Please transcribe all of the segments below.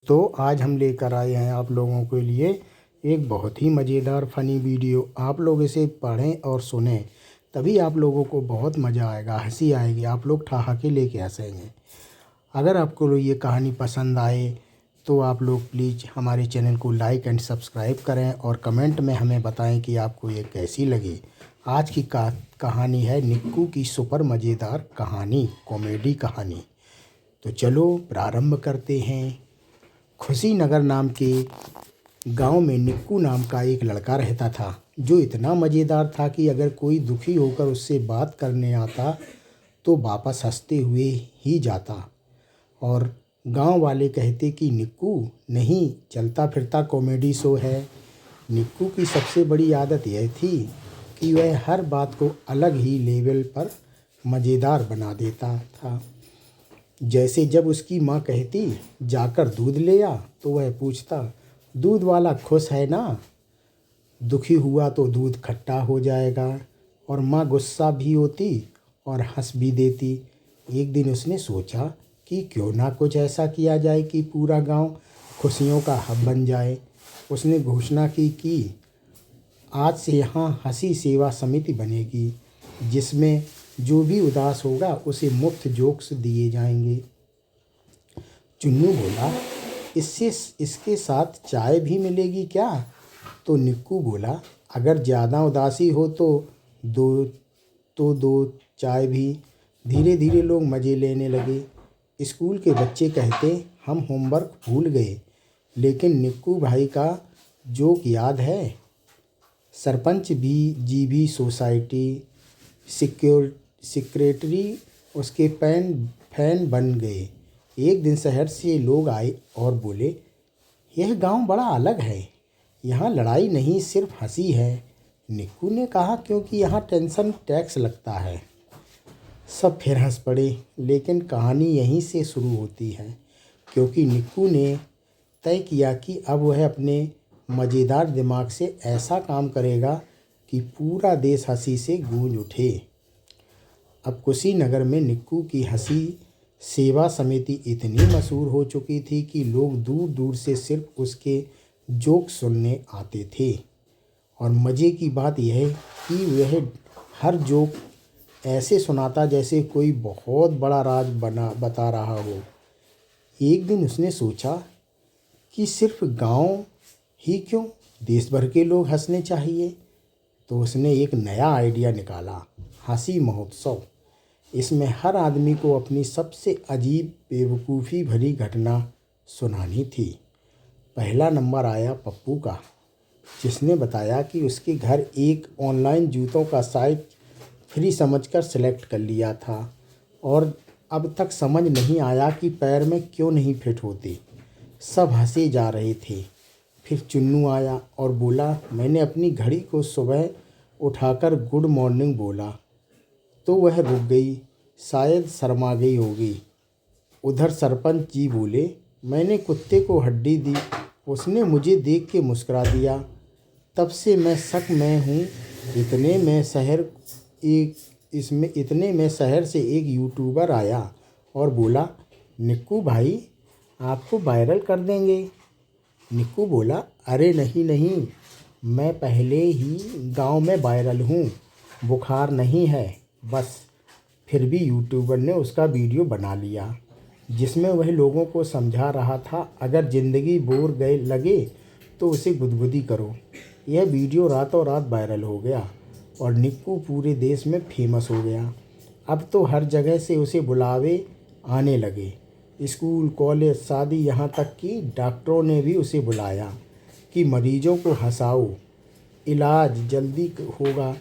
तो आज हम लेकर आए हैं आप लोगों के लिए एक बहुत ही मज़ेदार फ़नी वीडियो। आप लोग इसे पढ़ें और सुनें, तभी आप लोगों को बहुत मज़ा आएगा, हंसी आएगी, आप लोग ठहाके लेके हंसेंगे। अगर आपको ये कहानी पसंद आए तो आप लोग प्लीज़ हमारे चैनल को लाइक एंड सब्सक्राइब करें और कमेंट में हमें बताएं कि आपको ये कैसी लगी। आज की कहानी है निक्कू की सुपर मज़ेदार कहानी, कॉमेडी कहानी। तो चलो प्रारंभ करते हैं। खुशी नगर नाम के गांव में निक्कू नाम का एक लड़का रहता था, जो इतना मज़ेदार था कि अगर कोई दुखी होकर उससे बात करने आता तो वापस हंसते हुए ही जाता। और गांव वाले कहते कि निक्कू नहीं, चलता फिरता कॉमेडी शो है। निक्कू की सबसे बड़ी आदत यह थी कि वह हर बात को अलग ही लेवल पर मज़ेदार बना देता था। जैसे जब उसकी माँ कहती जाकर दूध ले आ, तो वह पूछता दूध वाला खुश है ना। दुखी हुआ तो दूध खट्टा हो जाएगा। और माँ गुस्सा भी होती और हंस भी देती। एक दिन उसने सोचा कि क्यों ना कुछ ऐसा किया जाए कि पूरा गांव खुशियों का हब बन जाए। उसने घोषणा की कि आज से यहाँ हंसी सेवा समिति बनेगी, जिसमें जो भी उदास होगा उसे मुफ्त जोक्स दिए जाएंगे। चुन्नू बोला, इसके साथ चाय भी मिलेगी क्या? तो निक्कू बोला, अगर ज़्यादा उदासी हो तो दो चाय भी। धीरे धीरे लोग मज़े लेने लगे। स्कूल के बच्चे कहते हम होमवर्क भूल गए, लेकिन निक्कू भाई का जोक याद है। सरपंच भी सोसाइटी सेक्रेटरी उसके फैन बन गए। एक दिन शहर से लोग आए और बोले, यह गांव बड़ा अलग है, यहाँ लड़ाई नहीं सिर्फ हंसी है। निक्कू ने कहा, क्योंकि यहाँ टेंशन टैक्स लगता है। सब फिर हंस पड़े, लेकिन कहानी यहीं से शुरू होती है, क्योंकि निक्कू ने तय किया कि अब वह अपने मज़ेदार दिमाग से ऐसा काम करेगा कि पूरा देश हंसी से गूंज उठे। अब कुशीनगर में निक्कू की हंसी सेवा समिति इतनी मशहूर हो चुकी थी कि लोग दूर दूर से सिर्फ उसके जोक सुनने आते थे। और मज़े की बात यह कि वह हर जोक ऐसे सुनाता जैसे कोई बहुत बड़ा राज बता रहा हो। एक दिन उसने सोचा कि सिर्फ गांव ही क्यों, देश भर के लोग हंसने चाहिए। तो उसने एक नया आइडिया निकाला, हंसी महोत्सव। इसमें हर आदमी को अपनी सबसे अजीब बेवकूफ़ी भरी घटना सुनानी थी। पहला नंबर आया पप्पू का, जिसने बताया कि उसके घर एक ऑनलाइन जूतों का साइट फ्री समझकर सेलेक्ट कर लिया था और अब तक समझ नहीं आया कि पैर में क्यों नहीं फिट होते। सब हंसे जा रहे थे। फिर चुन्नू आया और बोला, मैंने अपनी घड़ी को सुबह उठाकर गुड मॉर्निंग बोला तो वह रुक गई, शायद शर्मा गई होगी। उधर सरपंच जी बोले, मैंने कुत्ते को हड्डी दी, उसने मुझे देख के मुस्कुरा दिया, तब से मैं शक में हूँ। इतने में शहर से एक यूट्यूबर आया और बोला, निक्कू भाई आपको वायरल कर देंगे। निक्कू बोला, अरे नहीं, मैं पहले ही गांव में वायरल हूँ, बुखार नहीं है बस। फिर भी यूट्यूबर ने उसका वीडियो बना लिया, जिसमें वह लोगों को समझा रहा था, अगर ज़िंदगी बोर लगे तो उसे गुदगुदी करो। यह वीडियो रातों रात वायरल हो गया और निक्कू पूरे देश में फेमस हो गया। अब तो हर जगह से उसे बुलावे आने लगे, स्कूल, कॉलेज, शादी, यहाँ तक कि डॉक्टरों ने भी उसे बुलाया कि मरीजों को हंसाओ, इलाज जल्दी होगा।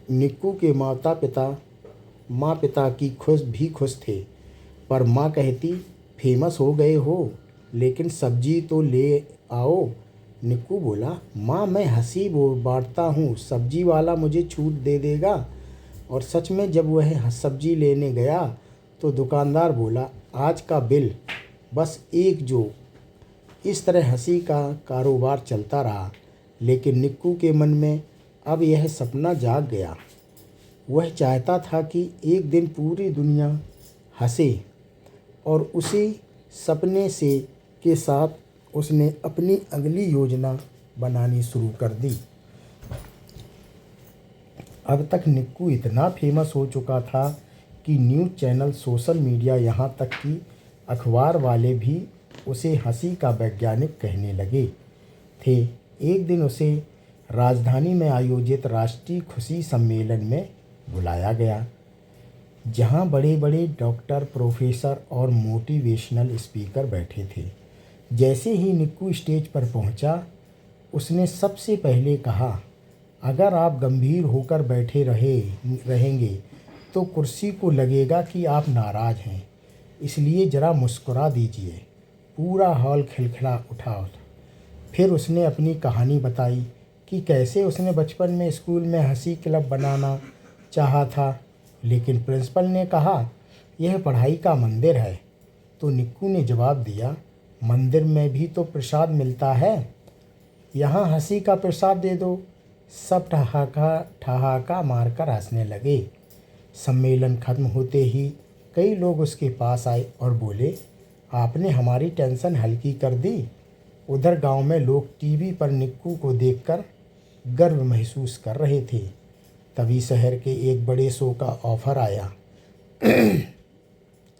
निक्कू के माँ पिता की खुश थे, पर माँ कहती, फेमस हो गए हो लेकिन सब्जी तो ले आओ। निक्कू बोला, माँ मैं हंसी बांटता हूँ, सब्जी वाला मुझे छूट दे देगा। और सच में जब वह सब्जी लेने गया तो दुकानदार बोला, आज का बिल बस एक जोक। इस तरह हंसी का कारोबार चलता रहा, लेकिन निक्कू के मन में अब यह सपना जाग गया। वह चाहता था कि एक दिन पूरी दुनिया हंसे, और उसी सपने से के साथ उसने अपनी अगली योजना बनानी शुरू कर दी। अब तक निक्कू इतना फेमस हो चुका था कि न्यूज़ चैनल, सोशल मीडिया, यहाँ तक कि अखबार वाले भी उसे हंसी का वैज्ञानिक कहने लगे थे। एक दिन उसे राजधानी में आयोजित राष्ट्रीय खुशी सम्मेलन में बुलाया गया, जहाँ बड़े बड़े डॉक्टर, प्रोफेसर और मोटिवेशनल स्पीकर बैठे थे। जैसे ही निक्कू स्टेज पर पहुँचा, उसने सबसे पहले कहा, अगर आप गंभीर होकर बैठे रहेंगे तो कुर्सी को लगेगा कि आप नाराज़ हैं, इसलिए ज़रा मुस्कुरा दीजिए। पूरा हॉल खिलखिला उठा। फिर उसने अपनी कहानी बताई कि कैसे उसने बचपन में स्कूल में हंसी क्लब बनाना चाहा था, लेकिन प्रिंसिपल ने कहा यह पढ़ाई का मंदिर है। तो निक्कू ने जवाब दिया, मंदिर में भी तो प्रसाद मिलता है, यहाँ हंसी का प्रसाद दे दो। सब ठहाका मारकर हंसने लगे। सम्मेलन खत्म होते ही कई लोग उसके पास आए और बोले, आपने हमारी टेंशन हल्की कर दी। उधर गांव में लोग टीवी पर निक्कू को देखकर गर्व महसूस कर रहे थे। तभी शहर के एक बड़े शो का ऑफ़र आया,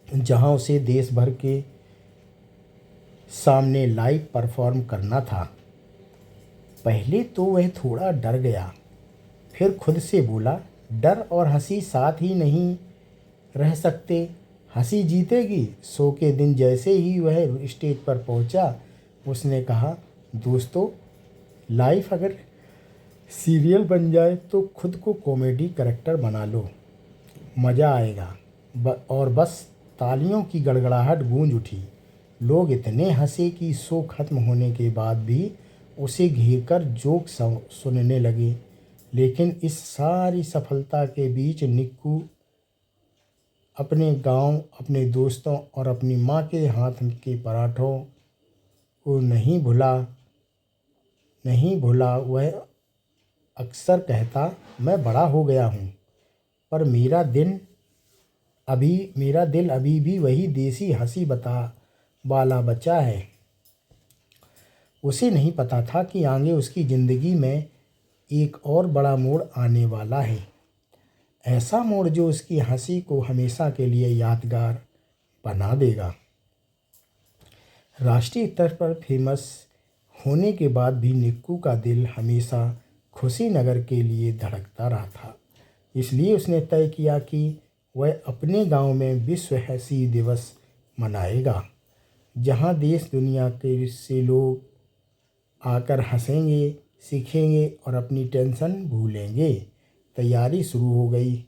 जहां उसे देश भर के सामने लाइव परफॉर्म करना था। पहले तो वह थोड़ा डर गया, फिर खुद से बोला, डर और हंसी साथ ही नहीं रह सकते, हंसी जीतेगी। शो के दिन जैसे ही वह स्टेज पर पहुंचा, उसने कहा, दोस्तों, लाइफ अगर सीरियल बन जाए तो खुद को कॉमेडी कैरेक्टर बना लो, मज़ा आएगा। और बस तालियों की गड़गड़ाहट गूंज उठी। लोग इतने हंसे कि शो खत्म होने के बाद भी उसे घेरकर जोक सुनने लगे। लेकिन इस सारी सफलता के बीच निक्कू अपने गांव, अपने दोस्तों और अपनी माँ के हाथ के पराठों को नहीं भूला। वह अक्सर कहता, मैं बड़ा हो गया हूँ, पर मेरा दिल अभी भी वही देसी हंसी वाला बचा है। उसे नहीं पता था कि आगे उसकी ज़िंदगी में एक और बड़ा मोड़ आने वाला है, ऐसा मोड़ जो उसकी हंसी को हमेशा के लिए यादगार बना देगा। राष्ट्रीय स्तर पर फेमस होने के बाद भी निक्कू का दिल हमेशा खुशीनगर के लिए धड़कता रहा था। इसलिए उसने तय किया कि वह अपने गांव में विश्व हंसी दिवस मनाएगा, जहां देश दुनिया के से लोग आकर हंसेंगे, सीखेंगे और अपनी टेंशन भूलेंगे। तैयारी शुरू हो गई।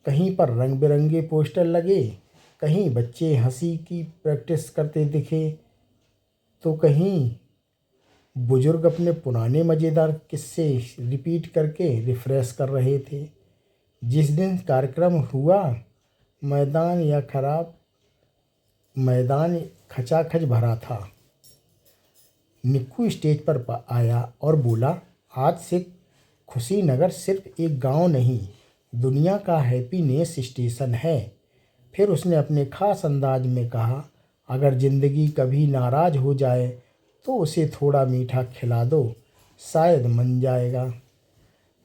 कहीं पर रंग बिरंगे पोस्टर लगे, कहीं बच्चे हंसी की प्रैक्टिस करते दिखे, तो कहीं बुजुर्ग अपने पुराने मज़ेदार किस्से रिपीट करके रिफ्रेश कर रहे थे। जिस दिन कार्यक्रम हुआ, मैदान खचाखच भरा था। निक्कू स्टेज पर आया और बोला, आज से खुशीनगर सिर्फ एक गांव नहीं, दुनिया का हैप्पीनेस स्टेशन है। फिर उसने अपने खास अंदाज में कहा, अगर ज़िंदगी कभी नाराज़ हो जाए तो उसे थोड़ा मीठा खिला दो, शायद मन जाएगा।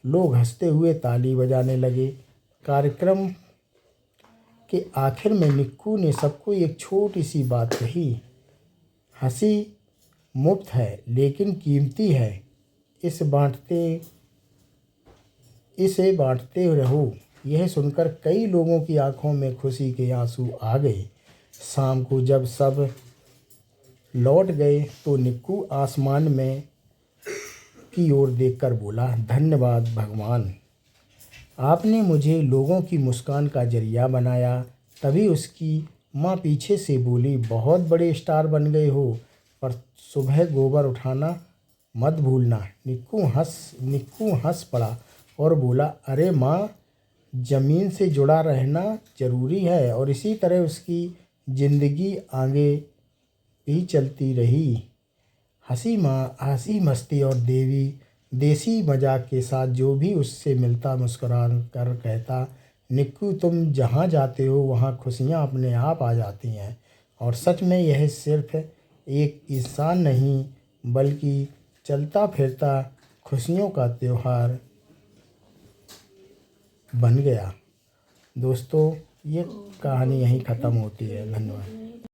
लोग हंसते हुए ताली बजाने लगे। कार्यक्रम के आखिर में निक्कू ने सबको एक छोटी सी बात कही, हंसी मुफ्त है लेकिन कीमती है, इसे बांटते रहो। यह सुनकर कई लोगों की आंखों में खुशी के आंसू आ गए। शाम को जब सब लौट गए तो निक्कू आसमान में की ओर देखकर बोला, धन्यवाद भगवान, आपने मुझे लोगों की मुस्कान का जरिया बनाया। तभी उसकी माँ पीछे से बोली, बहुत बड़े स्टार बन गए हो, पर सुबह गोबर उठाना मत भूलना। निक्कू हंस पड़ा और बोला, अरे माँ, ज़मीन से जुड़ा रहना ज़रूरी है। और इसी तरह उसकी ज़िंदगी आगे भी चलती रही, हंसी मस्ती और देसी मजाक के साथ। जो भी उससे मिलता मुस्कुरा कर कहता, निक्कू, तुम जहाँ जाते हो वहाँ खुशियाँ अपने आप आ जाती हैं। और सच में यह सिर्फ एक इंसान नहीं बल्कि चलता फिरता खुशियों का त्योहार बन गया। दोस्तों, ये कहानी यहीं ख़त्म होती है। धन्यवाद।